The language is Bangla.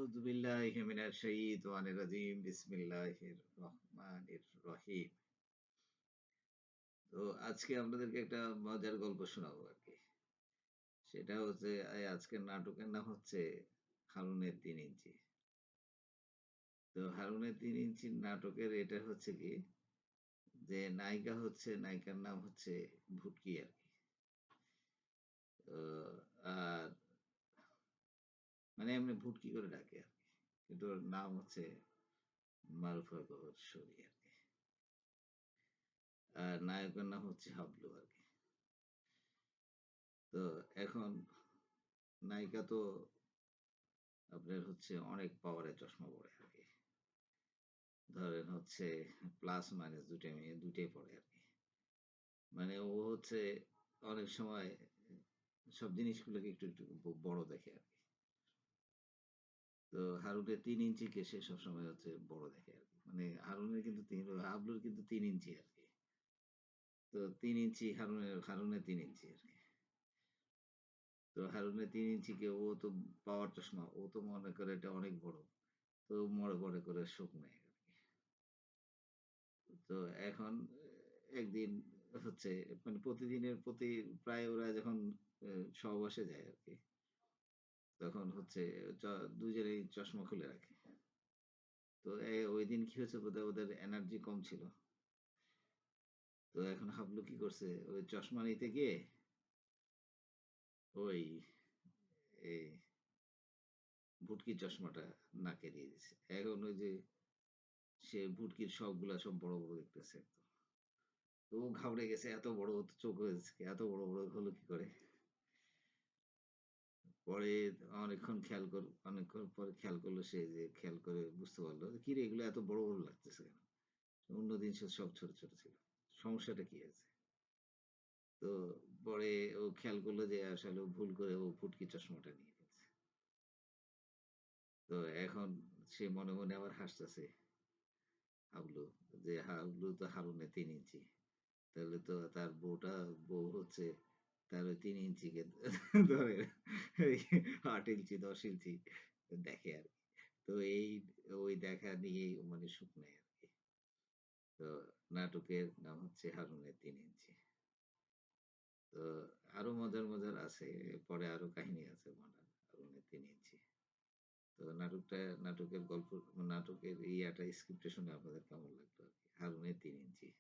আউযু বিল্লাহি মিনাশ শাইতানির রাজিম। বিসমিল্লাহির রহমানির রহিম। তো আজকে আপনাদেরকে একটা মজার গল্প শোনাবো আরকি। সেটা হচ্ছে আজকের নাটকের নাম হচ্ছে 'হারুনের ৩ ইঞ্চি'। তো 'হারুনের ৩ ইঞ্চি' নাটকের এটা হচ্ছে কি যে নায়িকার নাম হচ্ছে ভুটকি আরকি। তো আর মানে এমনি ভুটকি করে ডাকে আরকি। কিন্তু ওর নাম হচ্ছে মারুফা গৌহরশরী আরকি। আর নায়কের নাম হচ্ছে হাবলু আরকি। তো এখন নায়িকা তো আপনার হচ্ছে অনেক পাওয়ারের চশমা পড়ে আরকি। ধরেন হচ্ছে প্লাস মাইনাস ২ টাই মেয়ে ২ টাই পড়ে আরকি। মানে ও হচ্ছে অনেক সময় সব জিনিসগুলোকে একটু বড় দেখে আরকি। তো হারুনের ৩ ইঞ্চিকে সে সবসময় হচ্ছে বড় দেখে আরকি। মানে হারুনের কিন্তু হাবলুর কিন্তু ৩ ইঞ্চি আরকি। তো ৩ ইঞ্চি হারুনের ৩ ইঞ্চি আরকি। তো হারুনের ৩ ইঞ্চিকে ও তো পাওয়ার চশমা। ও তো মনে করে এটা অনেক বড়। তো মনে করে শোক নেয় আরকি। তো এখন একদিন হচ্ছে মানে প্রতিদিনের প্রতি প্রায় ওরা যখন এ সহবাসে যায় আরকি। তখন হচ্ছে চ ২ জনেই চশমা খুলে রাখে। তো ঐদিন কি হয়েছে বোধহয় ওদের এনার্জি কম ছিল। তো এখন হাবলু কি করছে ওই চশমা নিতে গিয়ে ওই এই ভুটকির চশমাটা নাকে দিয়ে দিছে। এখন ওই যে সে ভুটকির সবগুলা সব বড় দেখতেছে একদম। তো ও ঘাবড়ে গেছে এত বড় ওর তো চোখ হয়েছে এত বড় হলো কি করে? পরে অনেকক্ষণ পরে খেয়াল করলো সে যে খেয়াল করে বুঝতে পারলো যে, "কিরে এগুলো এত বড় লাগতেছে কেন?" অন্যদিন সব ছোট ছিল। সমস্যাটা কি আছে? তো পরে ও খেয়াল করলো যে আসলে ও ভুল করে ও ফুটকি চশমাটা নিয়ে ফেলছে। তো এখন সে মনে আবার হাসতেছে হাবলু যে হাবলু তো হারুনের ৩ ইঞ্চি। তাহলে তো তার বউ হচ্ছে তার ওই ৩ ইঞ্চিকে ধরে এই ৮ ইঞ্চি ১০ ইঞ্চি দেখে আরকি। তো ওই দেখা নিয়েই মানে সুখ নেয় আরকি। তো নাটকের নাম হচ্ছে 'হারুনের ৩ ইঞ্চি'। তো আরো মজার আছে। পরে আরো কাহিনী আছে মজার 'হারুনের ৩ ইঞ্চি'। তো নাটকের গল্প নাটকের স্ক্রিপ্টটা শুনে আপনাদের কেমন লাগলো আরকি? 'হারুনের ৩ ইঞ্চি'।